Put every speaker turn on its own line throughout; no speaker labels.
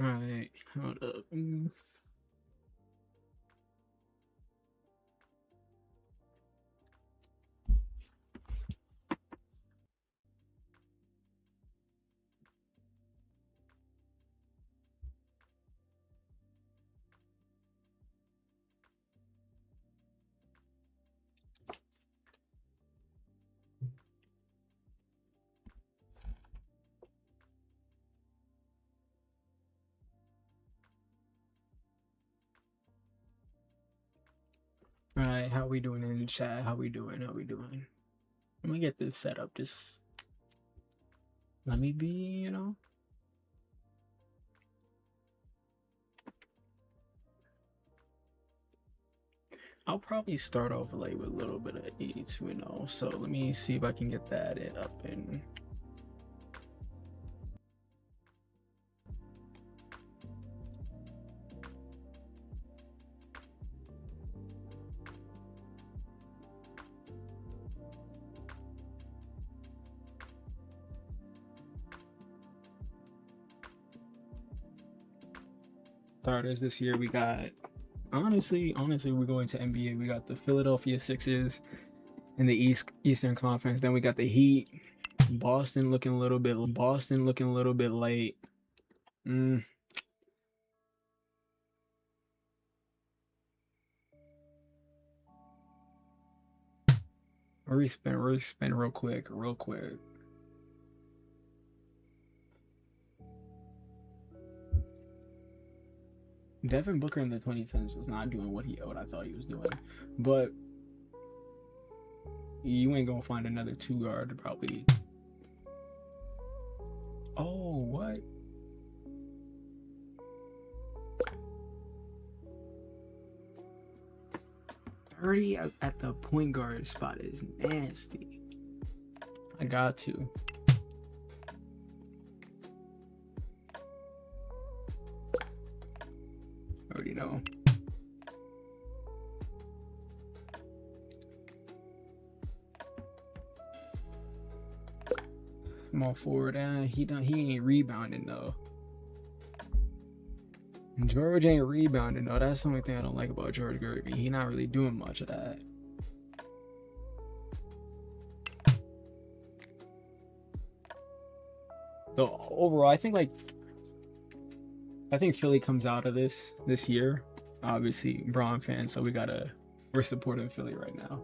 Alright, hold up. Alright, how we doing in the chat? How we doing? How we doing? Let me get this set up. Just let me be, you know. I'll probably start off like with a little bit of 82-0. So let me see if I can get that up and starters this year. We got honestly, we're going to NBA. We got the Philadelphia Sixers in the Eastern Conference. Then we got the Heat. Boston looking a little bit late. Respin real quick. Devin Booker in the 2010s was not doing what I thought he was doing, but you ain't gonna find another 2 guard probably. Oh, what? Dirty at the point guard spot is nasty. I got to. Already know. Small forward, he ain't rebounding though. George ain't rebounding though. That's the only thing I don't like about George Gervie. He not really doing much of that. So overall, I think Philly comes out of this year. Obviously, Braun fans, so we're supporting Philly right now.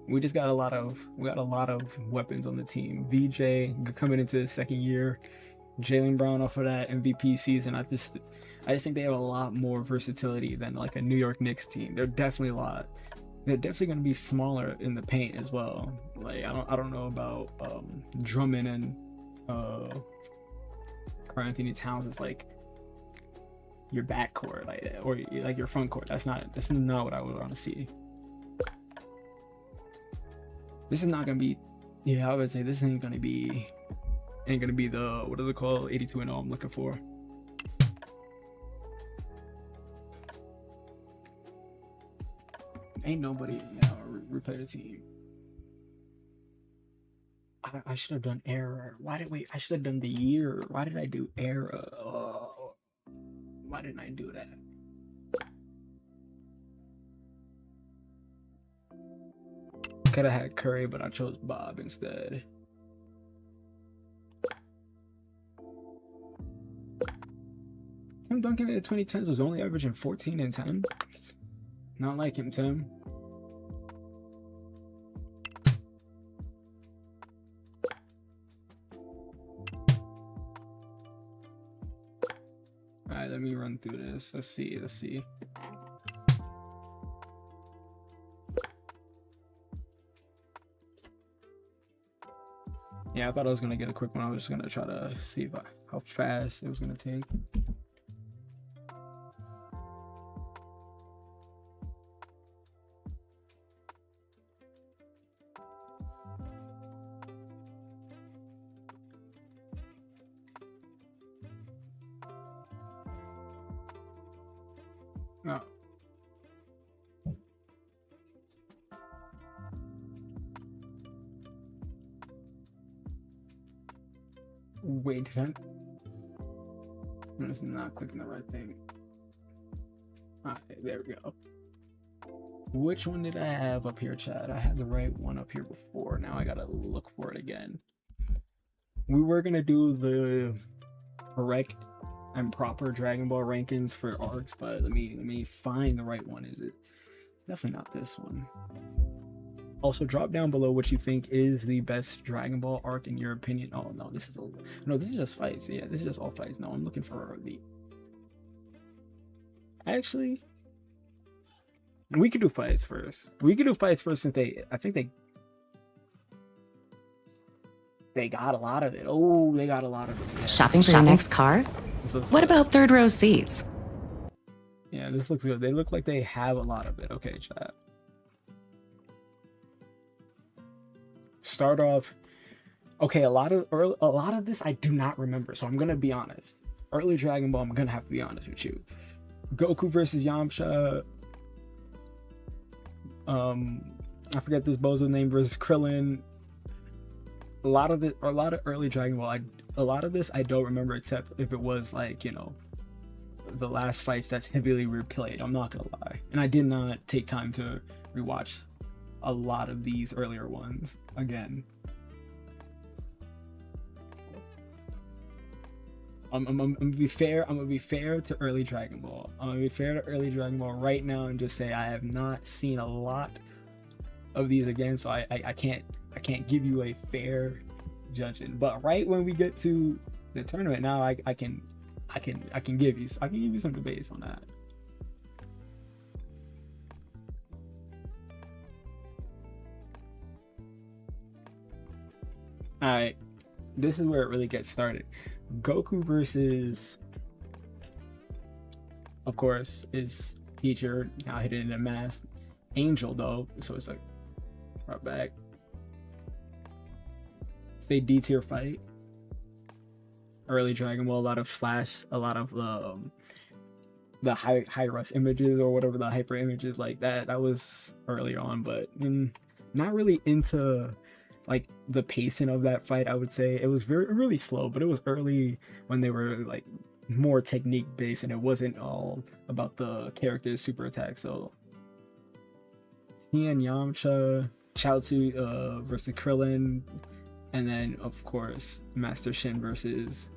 We just got a lot of weapons on the team. VJ coming into the second year, Jaylen Brown off of that MVP season. I just think they have a lot more versatility than like a New York Knicks team. They're definitely going to be smaller in the paint as well. Like I don't know about Drummond and Karl Anthony Towns is like your backcourt, or like your front court. That's not what I would want to see. This is not gonna be. Yeah, I would say this ain't gonna be the, what is it called, 82-0 I'm looking for. Ain't nobody replay the team. I should have done error. I should have done the year. Why did I do error? Why didn't I do that? Could have had Curry, but I chose Bob instead. Tim Duncan in the 2010s was only averaging 14 and 10. Not like him, Tim. Alright, let me run through this. Let's see. Yeah, I thought I was gonna get a quick one. I was just gonna try to see how fast it was gonna take. No. Wait, I'm just not clicking the right thing. Alright, there we go. Which one did I have up here, chat? I had the right one up here before. Now I gotta look for it again. We were gonna do the correct and proper Dragon Ball rankings for arcs, but let me find the right one. Is it definitely not this one? Also, drop down below what you think is the best Dragon Ball arc in your opinion. Oh no, this is just fights. Yeah, this is just all fights. No, I'm looking for the. Actually, we could do fights first. We could do fights first since I think they got a lot of it. Oh, they got a lot of it. Yeah.
Shopping for your next car? What about third row seats?
Yeah, this looks good. They look like they have a lot of it. Okay, chat. Start off. Okay, a lot of this I do not remember, so I'm gonna be honest. Early Dragon Ball, I'm gonna have to be honest with you. Goku versus Yamcha. I forget this bozo name versus Krillin. A lot of early Dragon Ball, a lot of this I don't remember, except if it was like, you know, the last fights that's heavily replayed. I'm not gonna lie, and I did not take time to rewatch a lot of these earlier ones again. I'm gonna be fair. I'm gonna be fair to early Dragon Ball. I'm gonna be fair to early Dragon Ball right now and just say I have not seen a lot of these again, so I can't give you a fair judging. But right when we get to the tournament, now I can give you some debates on that. All right, this is where it really gets started. Goku versus, of course, is teacher, now hidden in a mask. Angel though, so it's like right back. Say D tier fight. Early Dragon Ball, a lot of flash, a lot of the high res images or whatever, the hyper images like that. That was earlier on, but not really into like the pacing of that fight. I would say it was really slow, but it was early when they were like more technique based and it wasn't all about the character's super attack. So Tien, Yamcha, Chaozu versus Krillin, and then of course Master Shin versus,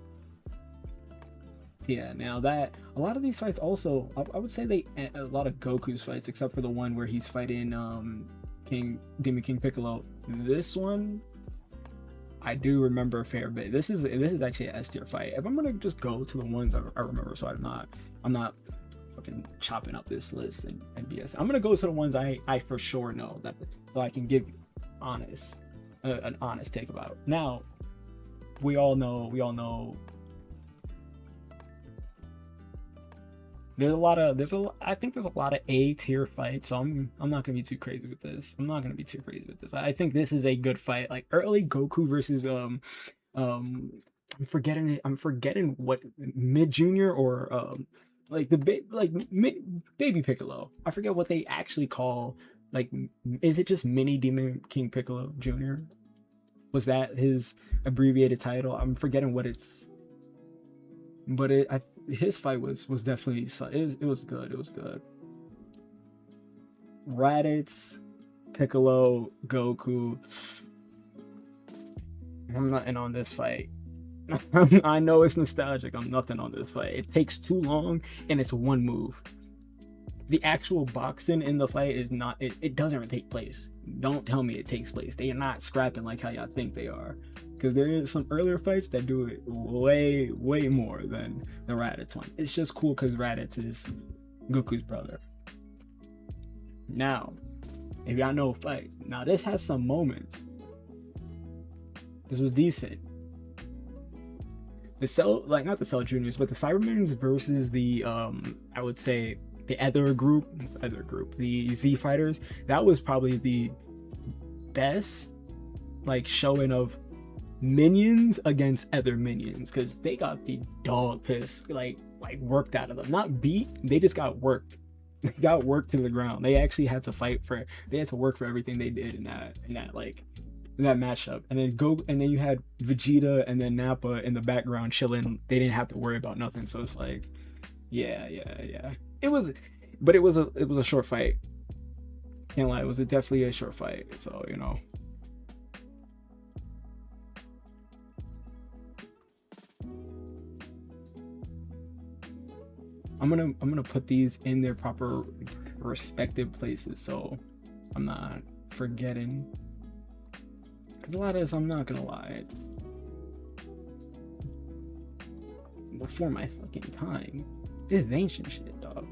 yeah. Now that a lot of these fights also, I would say a lot of Goku's fights, except for the one where he's fighting Demon King Piccolo. This one I do remember a fair bit. This is actually an S tier fight. If I'm gonna just go to the ones I remember, so I'm not fucking chopping up this list and BS. I'm gonna go to the ones I for sure know, that so I can give an honest take about it. Now we all know I think there's a lot of A tier fights, so I'm not gonna be too crazy with this. I think this is a good fight. Like early Goku versus I'm forgetting what mid junior or like baby Piccolo. I forget what they actually call, like, is it just mini Demon King Piccolo Jr.? Was that his abbreviated title? I'm forgetting what it's, but his fight was definitely, it was good. It was good. Raditz, Piccolo, Goku. I'm nothing on this fight. I know it's nostalgic. I'm nothing on this fight. It takes too long and it's one move. The actual boxing in the fight is not, it doesn't take place. Don't tell me it takes place. They are not scrapping like how y'all think they are. Because there is some earlier fights that do it way more than the Raditz one. It's just cool because Raditz is Goku's brother. Now, if y'all know fights, now this has some moments. This was decent. The Cell, like not the Cell Juniors, but the Cybermans versus the I would say the other group, the Z Fighters. That was probably the best like showing of minions against other minions, because they got the dog piss like worked out of them. Not beat, they just got worked. They got worked to the ground. They actually had to fight for, they had to work for everything they did in that like that matchup, and then you had Vegeta and then Nappa in the background chilling. They didn't have to worry about nothing. So it's like, yeah. It was, but it was a short fight. Can't lie, it was definitely a short fight. So I'm gonna put these in their proper respective places, so I'm not forgetting. Because a lot of this, I'm not gonna lie, before my fucking time. This is ancient shit, dog.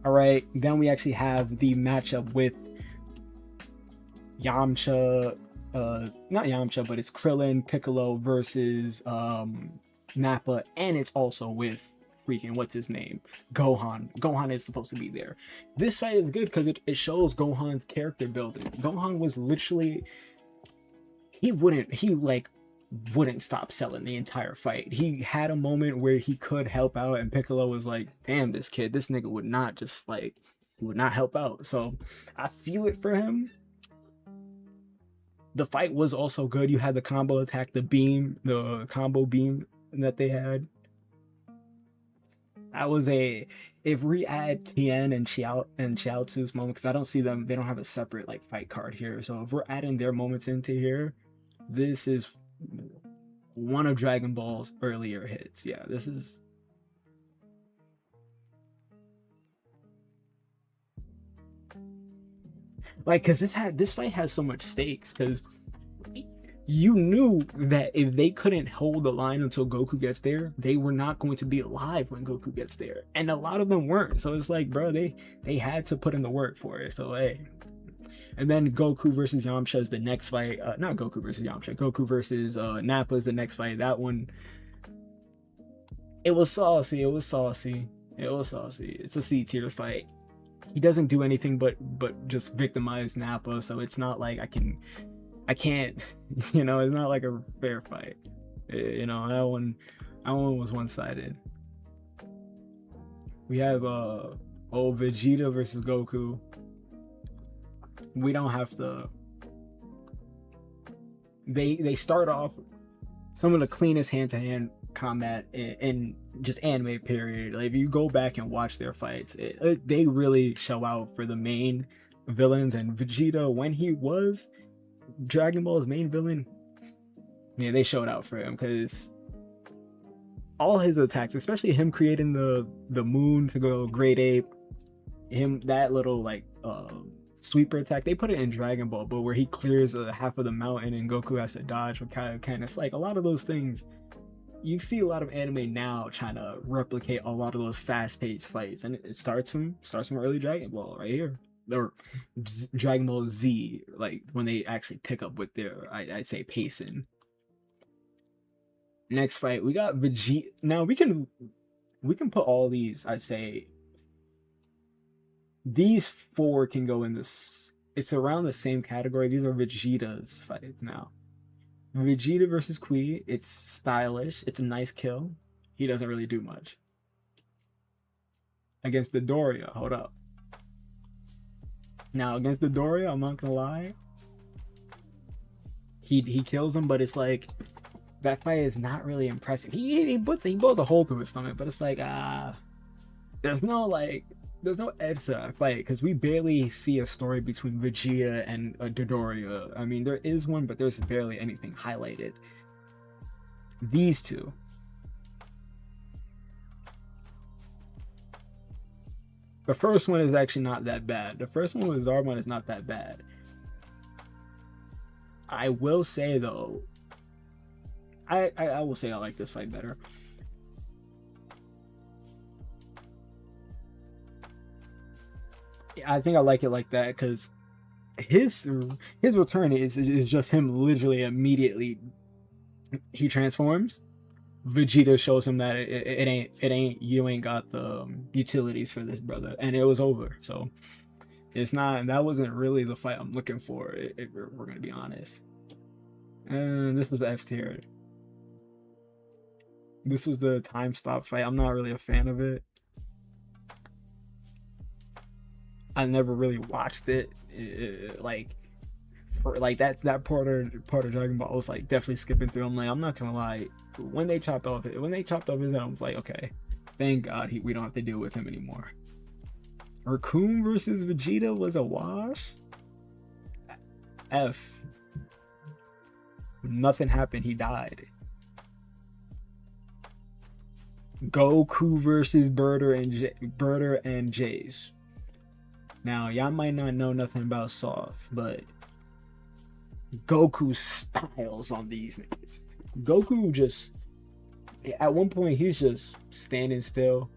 All right, then we actually have the matchup with Yamcha, not Yamcha, but it's Krillin, Piccolo versus Nappa, and it's also with freaking what's his name, Gohan. Gohan is supposed to be there. This fight is good because it shows Gohan's character building. Gohan was literally, he wouldn't stop selling the entire fight. He had a moment where he could help out, and Piccolo was like, damn, this nigga would not just like, he would not help out. So I feel it for him. The fight was also good. You had the combo attack, the combo beam that they had. That was if we add Tien and Chiaotzu's moment, because I don't see them, they don't have a separate like fight card here. So if we're adding their moments into here, this is one of Dragon Ball's earlier hits. Yeah, this is. Like, because this fight has so much stakes, because you knew that if they couldn't hold the line until Goku gets there, they were not going to be alive when Goku gets there. And a lot of them weren't. So it's like, bro, they had to put in the work for it. So, hey. And then Goku versus Yamcha is the next fight. Not Goku versus Yamcha. Goku versus Nappa is the next fight. That one, it was saucy. It's a C-tier fight. He doesn't do anything but just victimize Nappa. So it's not like I can't, it's not like a fair fight. That one was one-sided. We have Vegeta versus Goku. We don't have to. They start off some of the cleanest hand-to-hand combat in just anime period. Like, if you go back and watch their fights, they really show out for the main villains. And Vegeta, when he was Dragon Ball's main villain, yeah, they showed out for him, because all his attacks, especially him creating the moon to go Great Ape, that little like sweeper attack, they put it in Dragon Ball, but where he clears half of the mountain and Goku has to dodge with Kaioken. It's like a lot of those things. You see a lot of anime now trying to replicate a lot of those fast-paced fights, and it starts from early Dragon Ball right here, or Dragon Ball Z, like when they actually pick up with their, I'd say, pacing. Next fight, we got Vegeta. Now we can put all these, I'd say, these four can go in this. It's around the same category. These are Vegeta's fights now. Vegeta versus Kui. It's stylish. It's a nice kill. He doesn't really do much. Against the Doria, hold up. Now against the Doria, I'm not gonna lie, he kills him, but it's like that fight is not really impressive. He blows a hole through his stomach, but it's like there's no edge to that fight, because we barely see a story between Vegeta and Dodoria. I mean, there is one, but there's barely anything highlighted. These two. The first one is actually not that bad. The first one with Zarbon is not that bad. I will say though, I will say I like this fight better. I think I like it like that because his return is just him literally immediately he transforms. Vegeta shows him that it ain't you ain't got the utilities for this, brother, and it was over. So it's not, that wasn't really the fight I'm looking for, if we're gonna be honest. And this was F tier. This was the time stop fight. I'm not really a fan of it. I never really watched it. Like like that part of Dragon Ball was like definitely skipping through. I'm like, I'm not gonna lie, when they chopped off his head, I was like, okay, thank God we don't have to deal with him anymore. Raccoon versus Vegeta was a wash. F. Nothing happened. He died. Goku versus Birder and Jace. Now, y'all might not know nothing about Soft, but Goku styles on these niggas. Goku just, at one point, he's just standing still.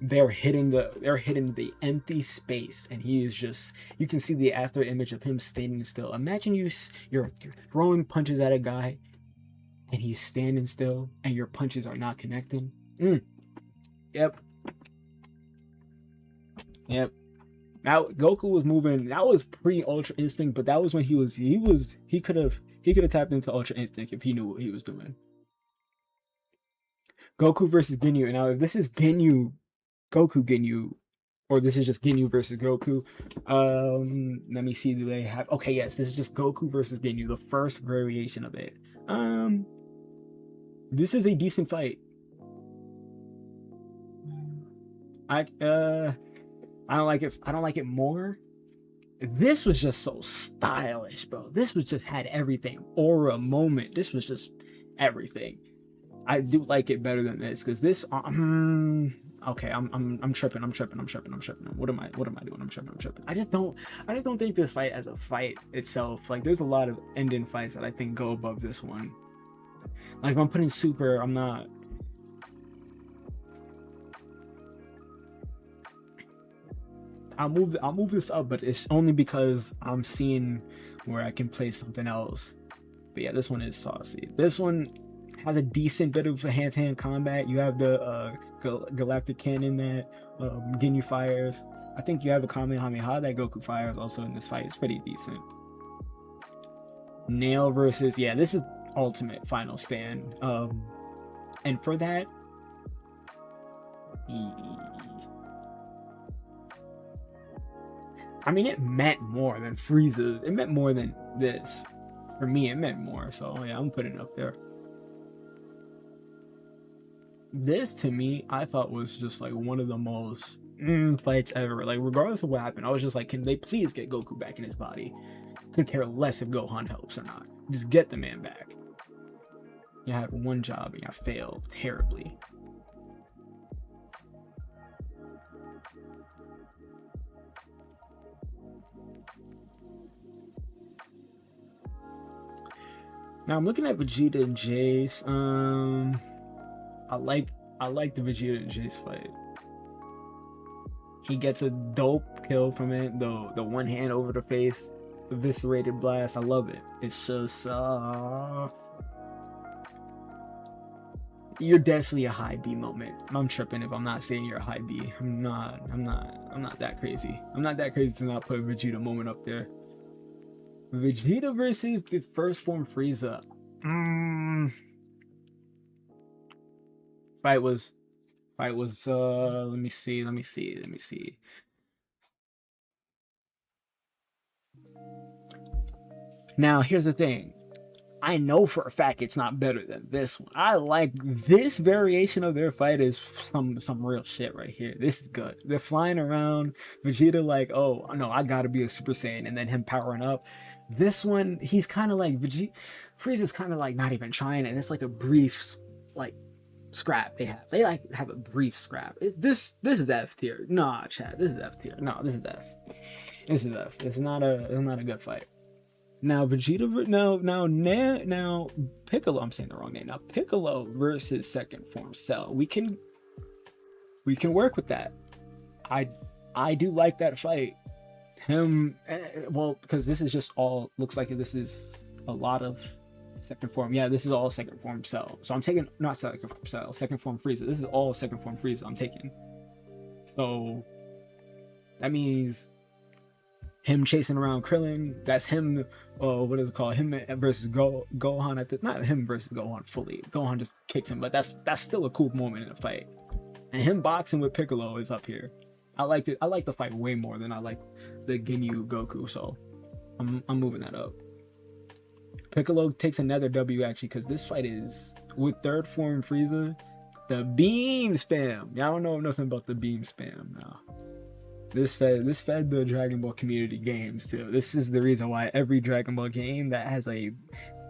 They're hitting the empty space, and he is just, you can see the after image of him standing still. Imagine you're throwing punches at a guy, and he's standing still, and your punches are not connecting. Yep. Now Goku was moving. That was pre Ultra Instinct, but that was when he could have tapped into Ultra Instinct if he knew what he was doing. Goku versus Ginyu. Now, if this is Ginyu, Goku Ginyu, or this is just Ginyu versus Goku, let me see. Do they have? Okay, yes, this is just Goku versus Ginyu, the first variation of it. This is a decent fight. I don't like it. I don't like it more. This was just so stylish, bro. This was just had everything. Aura moment. This was just everything. I do like it better than this because this. Okay, I'm tripping. What am I doing? I'm tripping. I just don't think this fight as a fight itself. Like, there's a lot of ending fights that I think go above this one. Like, if I'm putting Super, I'm not. I'll move this up, but it's only because I'm seeing where I can play something else. But yeah, this one is saucy. This one has a decent bit of hand-to-hand combat. You have the galactic cannon that Ginyu fires. I think you have a Kamehameha that Goku fires also in this fight. It's pretty decent. Nail versus, yeah, this is ultimate final stand. And for that, I mean, it meant more than Frieza. It meant more than this. For me, it meant more. So yeah, I'm putting it up there. This, to me, I thought was just like one of the most fights ever. Like, regardless of what happened, I was just like, can they please get Goku back in his body? Could care less if Gohan helps or not. Just get the man back. You had one job and you failed terribly. Now I'm looking at Vegeta and Jace. I like the Vegeta and Jace fight. He gets a dope kill from it. The one hand over the face, eviscerated blast. I love it. It's just you're definitely a high B moment. I'm tripping if I'm not saying you're a high B. I'm not that crazy. I'm not that crazy to not put a Vegeta moment up there. Vegeta versus the first form Frieza. Fight was let me see. Now here's the thing. I know for a fact it's not better than this one. I like this variation of their fight is some real shit right here. This is good. They're flying around. Vegeta like, oh no, I gotta be a Super Saiyan, and then him powering up. This one, he's kind of like Frieza's kind of like not even trying, and it's like a brief like scrap they have. They like have a brief scrap. This is F tier. Nah, Chad, this is F tier. No, this is F. This is F. It's not a good fight. Now Vegeta, now Piccolo. I'm saying the wrong name. Now Piccolo versus second form Cell. We can work with that. I do like that fight. Him, well, because this is just all looks like this is a lot of second form. Yeah, this is all second form Cell. So I'm taking not second form Cell, second form Frieza. This is all second form Frieza I'm taking. So that means him chasing around Krillin. That's him. What is it called? Him versus Gohan. Not him versus Gohan fully. Gohan just kicks him, but that's still a cool moment in the fight. And him boxing with Piccolo is up here. I liked it. I like the fight way more than I like the Ginyu Goku. So I'm moving that up. Piccolo takes another W actually, because this fight is with third form Frieza. The beam spam. Y'all don't know nothing about the beam spam now. This fed the Dragon Ball community games too. This is the reason why every Dragon Ball game that has a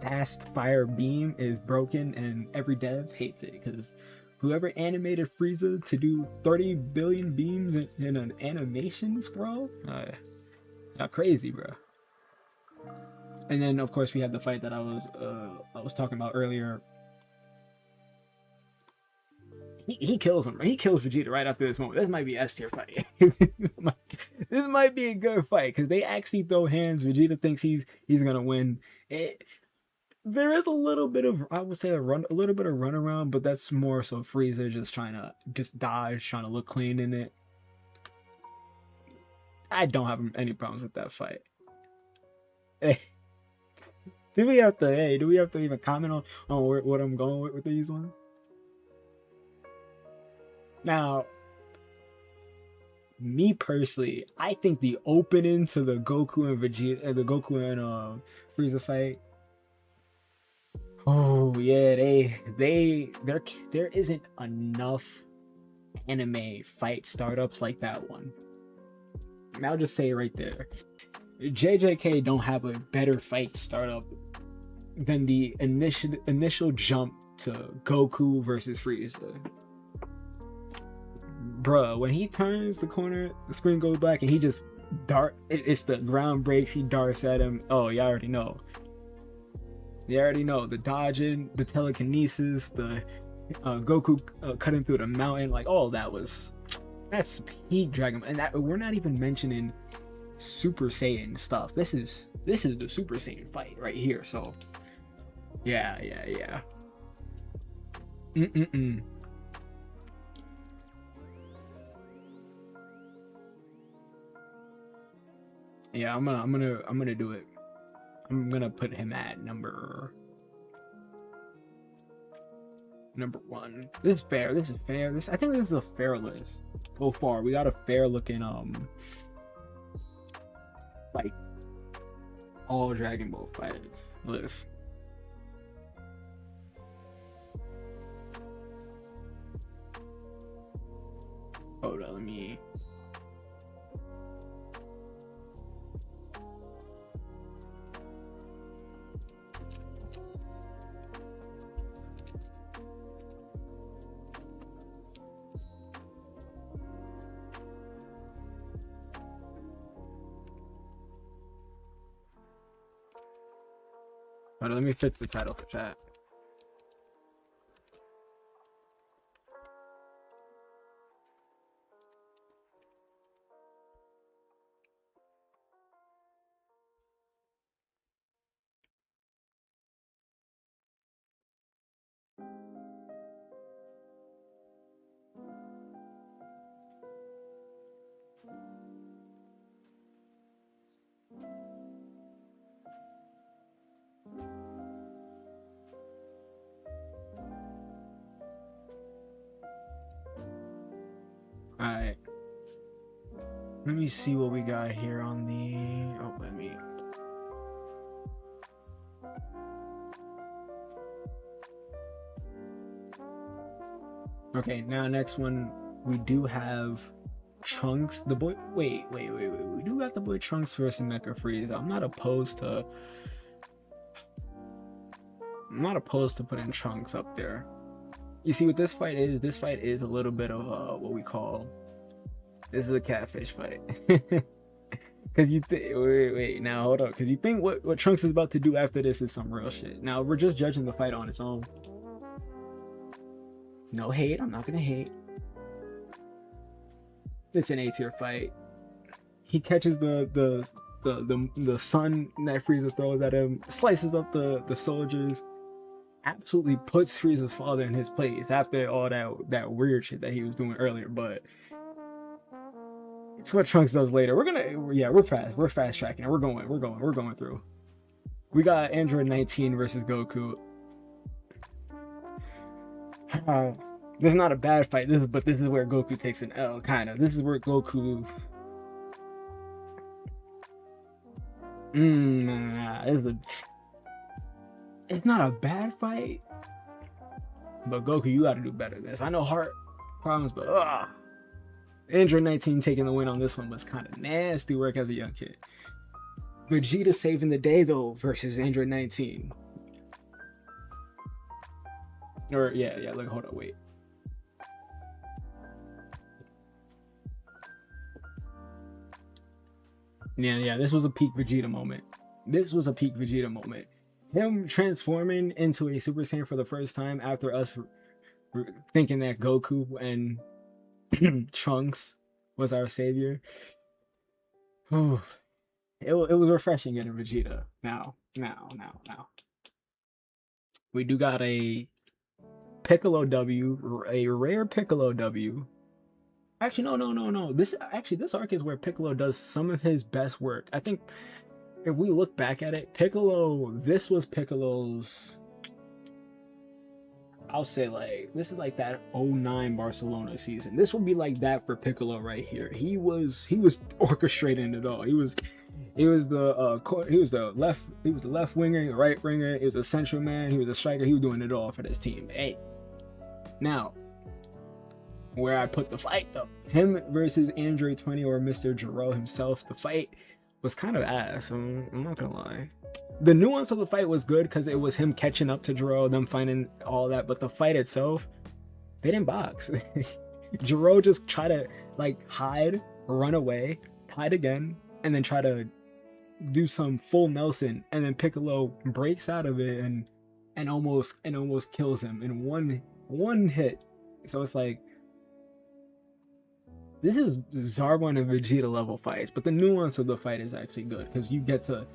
fast fire beam is broken, and every dev hates it, because whoever animated Frieza to do 30 billion beams in an animation scroll, not crazy, bro. And then of course we have the fight that I was talking about earlier. He kills him. He kills Vegeta right after this moment. This might be S tier fight. This might be a good fight, because they actually throw hands. Vegeta thinks he's gonna win. There is a little bit of, I would say, a little bit of run around, but that's more so Frieza just trying to dodge, trying to look clean in it. I don't have any problems with that fight. Hey, do we have to even comment on what I'm going with these ones? Now, me personally, I think the opening to the Goku and Vegeta, the Goku and Frieza fight. Oh yeah, there isn't enough anime fight startups like that one. And I'll just say it right there. JJK don't have a better fight startup than the initial jump to Goku versus Frieza. Bruh, when he turns the corner, the screen goes black, and he just it's the ground breaks, he darts at him. Oh, y'all already know. You already know the dodging, the telekinesis, the Goku cutting through the mountain. Like, all that's peak Dragon. And that we're not even mentioning Super Saiyan stuff. This is the Super Saiyan fight right here. So yeah. Yeah, I'm gonna do it. I'm gonna put him at number 1. This is fair. I think this is a fair list so far. We got a fair looking like all Dragon Ball fights list. Hold on, let me. Let me fix the title for chat. Alright. Let me see what we got here on the... Oh, let me... Okay, now next one, we do have Trunks. The boy... Wait. We do got the boy Trunks versus Mecha Frieza. I'm not opposed to putting Trunks up there. You see what this fight is a little bit of what we call, this is a catfish fight. Because you think, wait, now hold up, because you think what Trunks is about to do after this is some real shit. Now we're just judging the fight on its own. No hate, I'm not gonna hate. It's an A-tier fight. He catches the sun that Frieza throws at him, slices up the soldiers, absolutely puts Frieza's father in his place after all that weird shit that he was doing earlier. But it's what Trunks does later. We're fast tracking it. We're going through. We got Android 19 versus Goku. This is not a bad fight. This is where Goku takes an L, kind of. This is where Goku. it's not a bad fight, but Goku, you got to do better than this. I know heart problems, but Android 19 taking the win on this one was kind of nasty work as a young kid. Vegeta saving the day though versus Android 19. Or yeah, look, hold on, wait. Yeah, this was a peak Vegeta moment. Him transforming into a Super Saiyan for the first time after us thinking that Goku and Trunks was our savior. It was refreshing getting Vegeta. Now. We do got a Piccolo W, a rare Piccolo W. Actually, no. This arc is where Piccolo does some of his best work. I think if we look back at it, this was Piccolo's, I'll say, like, this is like that 09 Barcelona season. This will be like that for Piccolo right here. He was orchestrating it all. He was the left winger, right winger. He was a central man. He was a striker. He was doing it all for this team. Hey, now where I put the fight though, him versus Android 20 or Mr. Gero himself. The fight was kind of ass. I'm not gonna lie. The nuance of the fight was good because it was him catching up to Gero, them finding all that. But the fight itself, they didn't box. Gero just tried to like hide, run away, hide again, and then try to do some full Nelson, and then Piccolo breaks out of it and almost kills him in one hit. So it's like, this is Zarbon and Vegeta level fights, but the nuance of the fight is actually good because you get to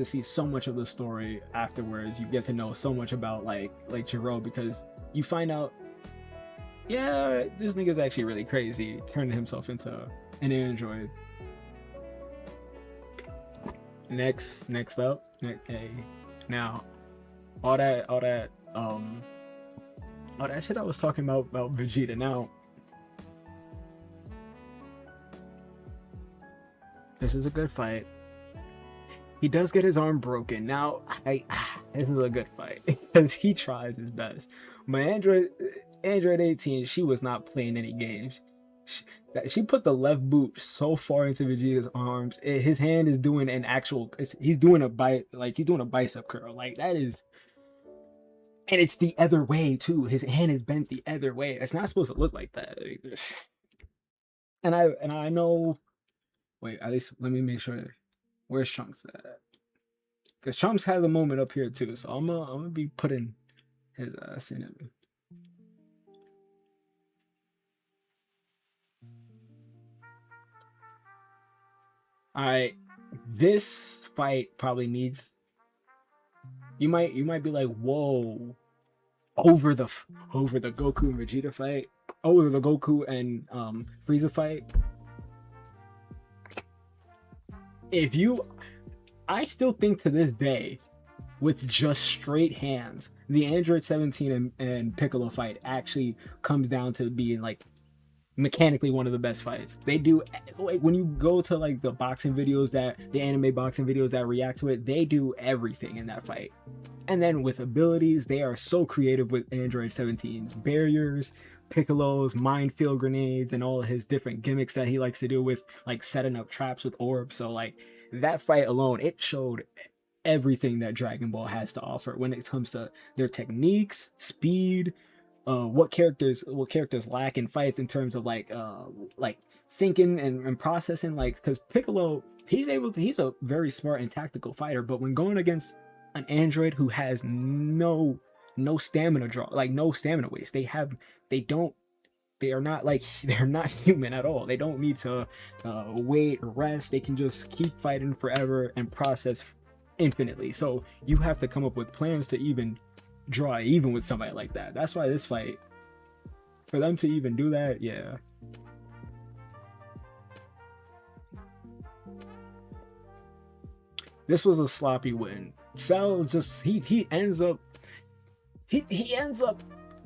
see so much of the story afterwards. You get to know so much about like Gero, because you find out, yeah, this nigga's actually really crazy, turning himself into an android. Next up, okay. Now, all that shit I was talking about Vegeta. Now, this is a good fight. He does get his arm broken. Now, this is a good fight because he tries his best. But Android 18, she was not playing any games. She put the left boot so far into Vegeta's arms. His hand is doing an actual. He's doing a bicep curl. Like, that is, and it's the other way too. His hand is bent the other way. It's not supposed to look like that. And I know. Wait, at least let me make sure. Where's Trunks at? Because Trunks has a moment up here too. So I'm gonna be putting his ass in it. All right, this fight probably needs. You might be like, whoa, over the Goku and Vegeta fight, over the Goku and Frieza fight. I still think to this day, with just straight hands, the Android 17 and Piccolo fight actually comes down to being like mechanically one of the best fights. They do, like, when you go to like the boxing videos, the anime boxing videos that react to it, they do everything in that fight. And then with abilities, they are so creative with Android 17's barriers, Piccolo's minefield grenades, and all of his different gimmicks that he likes to do with like setting up traps with orbs. So like, that fight alone, it showed everything that Dragon Ball has to offer when it comes to their techniques, speed, what characters lack in fights in terms of like thinking and processing. Like, because Piccolo, he's a very smart and tactical fighter, but when going against an android who has no stamina draw, like no stamina waste, they're not human at all. They don't need to wait or rest. They can just keep fighting forever and process infinitely. So you have to come up with plans to even draw even with somebody like that. That's why this fight, for them to even do that, yeah. This was a sloppy win. Cell just he ends up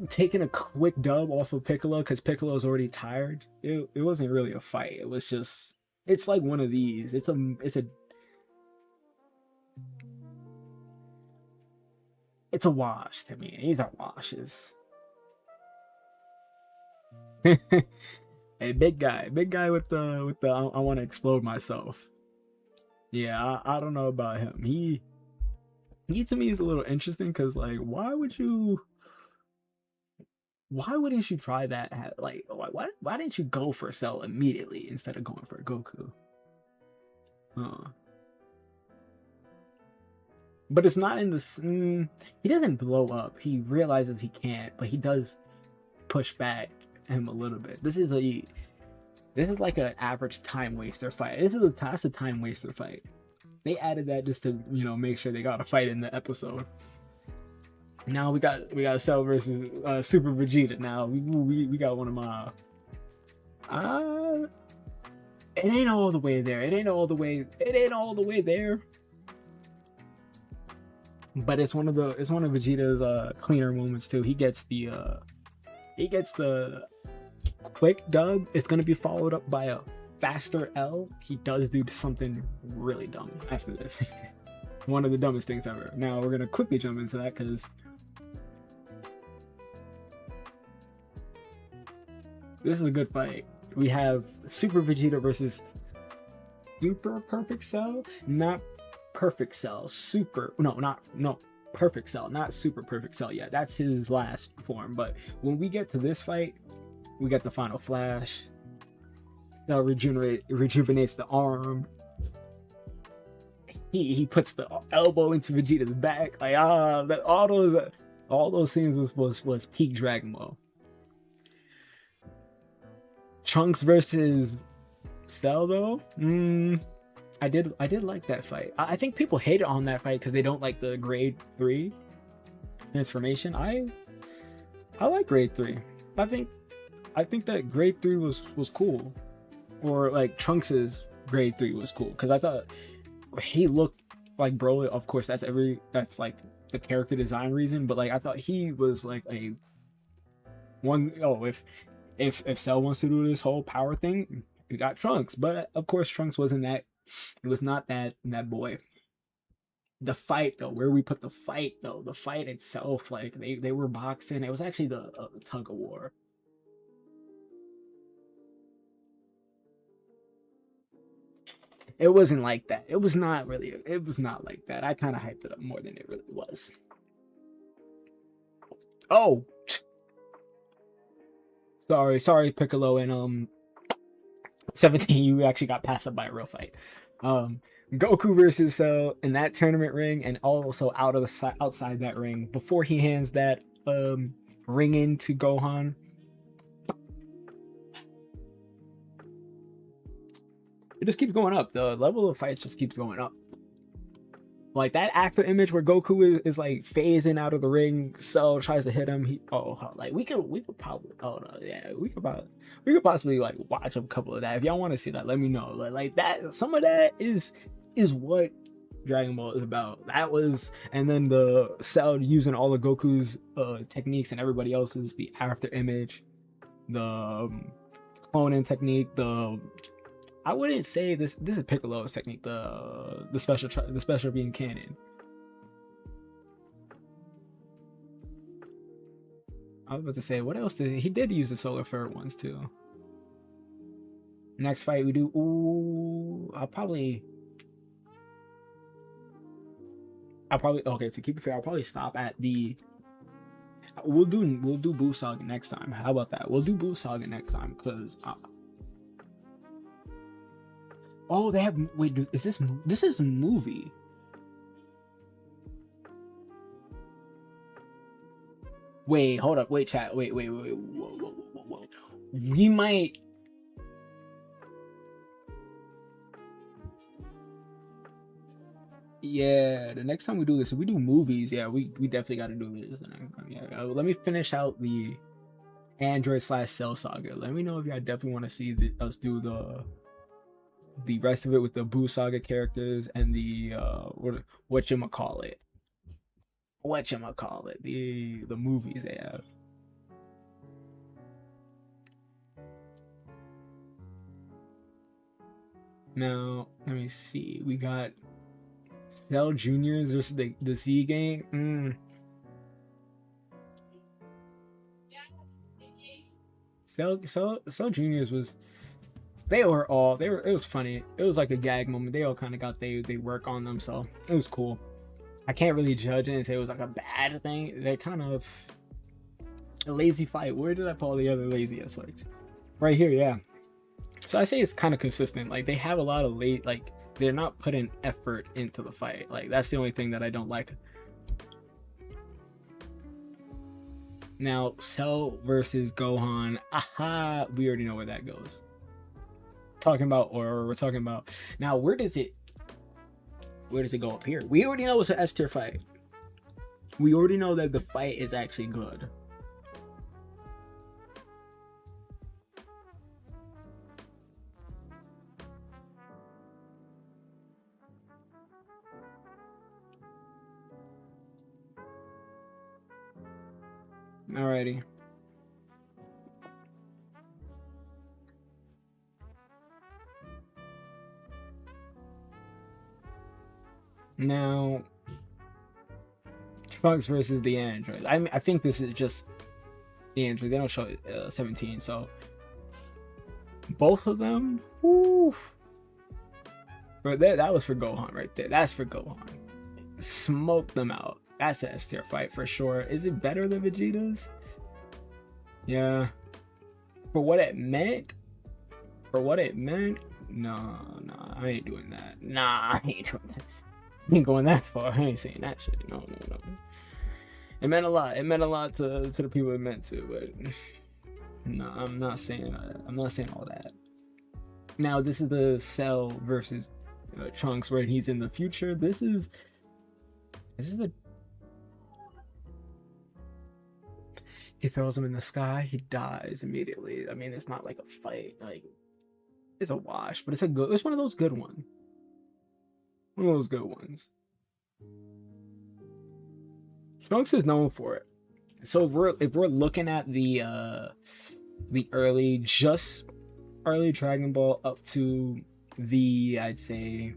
taking a quick dub off of Piccolo because Piccolo's already tired. It wasn't really a fight. It was just, it's like one of these. It's a It's a wash to me. These are washes. Hey, big guy with the I want to explode myself. Yeah, I don't know about him. He to me is a little interesting because like, why wouldn't you try that? Like, why didn't you go for Cell immediately instead of going for Goku? But it's not in the. He doesn't blow up. He realizes he can't, but he does push back him a little bit. This is like an average time waster fight. That's a time waster fight. They added that just to make sure they got a fight in the episode. Now we got Cell versus Super Vegeta. Now we got one of my. It ain't all the way there. It ain't all the way there. But it's one of Vegeta's cleaner moments too. He gets the quick dub. It's gonna be followed up by a faster L. He does do something really dumb after this. One of the dumbest things ever. Now we're gonna quickly jump into that because this is a good fight. We have Super Vegeta versus Super Perfect Cell, not Perfect Cell. Perfect Cell, not Super Perfect Cell yet. That's his last form. But when we get to this fight, we get the final flash. Cell rejuvenates the arm. He puts the elbow into Vegeta's back. Like all those scenes was peak Dragon Ball. Trunks versus Cell though, I did like that fight. I think people hated on that fight because they don't like the grade 3 transformation. I like grade 3. I think that grade 3 was cool, or like Trunks's grade 3 was cool because I thought he looked like Broly. Of course, that's like the character design reason, but like I thought he was like a one. Oh, if Cell wants to do this whole power thing, we got Trunks. But of course, Trunks wasn't that. It was not that boy. The fight though, where we put the fight though, the fight itself, like they were boxing. It was actually the tug of war. It wasn't like that. It was not like that. I kind of hyped it up more than it really was. Oh, sorry, Piccolo and 17. You actually got passed up by a real fight. Goku versus Cell in that tournament ring, and also outside that ring before he hands that ring in to Gohan. It just keeps going up. The level of fights just keeps going up. Like that actor image where Goku is like phasing out of the ring, Cell tries to hit him. We could possibly like watch a couple of that. If y'all want to see that, let me know. Like that, some of that is what Dragon Ball is about. That was, and then the Cell using all of Goku's techniques and everybody else's, the after image, the cloning technique, I wouldn't say this is Piccolo's technique, the special beam cannon. I was about to say, what else he did use the solar flare ones too. Next fight we do, I'll probably okay, to keep it fair, I'll probably stop at the we'll do Buu Saga next time. How about that? We'll do Buu Saga next time because oh, they have. Wait, is this is a movie? Wait, hold up. Wait, chat. Wait. Whoa. We might. Yeah, the next time we do this, if we do movies, yeah, we definitely got to do this the next time. Yeah, let me finish out the Android/Cell Saga. Let me know if y'all definitely want to see us do the rest of it with the Buu Saga characters and the whatchamacallit, the movies they have. Now let me see, we got Cell Juniors versus the Z Gang. Cell Juniors was, they were all, they were, it was funny. It was like a gag moment. They all kind of got they work on them, so it was cool. I can't really judge it and say it was like a bad thing. They kind of a lazy fight. Where did I pull the other laziest fights? Right here, yeah. So I say it's kind of consistent. Like they have a lot of late, like they're not putting effort into the fight. Like that's the only thing that I don't like. Now, Cell versus Gohan. Aha, we already know where that goes. We're talking about now. Where does it go up here? We already know it's an S tier fight. We already know that the fight is actually good. Alrighty. Now, Trunks versus the androids. I think this is just the androids. They don't show 17, so both of them. Woo. But that was for Gohan right there. That's for Gohan. Smoke them out. That's an S tier fight for sure. Is it better than Vegeta's? Yeah. For what it meant? No, I ain't doing that. Nah, I ain't doing that. I ain't going that far. I ain't saying that shit. No. It meant a lot. It meant a lot to the people it meant to, but no, I'm not saying all that. Now this is the Cell versus Trunks where he's in the future. This is the. He throws him in the sky. He dies immediately. I mean, it's not like a fight. Like it's a wash, but it's one of those good ones. One of those good ones. Trunks is known for it. So if we're looking at the early Dragon Ball up to the, I'd say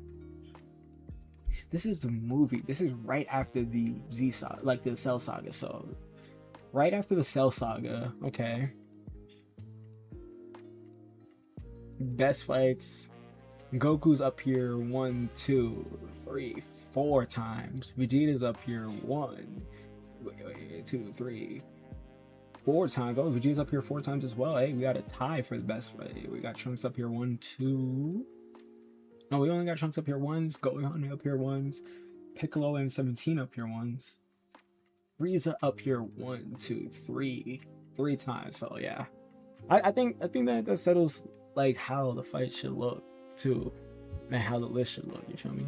this is the movie. This is right after the Z saga, like the Cell saga. So right after the Cell saga, okay. Best fights. Goku's up here 1, 2, 3, 4 times. Vegeta's up here 1, 2, 3, 4 times. Oh, Vegeta's up here 4 times as well. Hey, we got a tie for the best fight. We got Trunks up here 1, 2. No, we only got Trunks up here once. Gohan up here once. Piccolo and 17 up here once. Frieza up here 1, 2, 3 times. So yeah, I think that settles like how the fight should look too, and how the list should look. You feel me?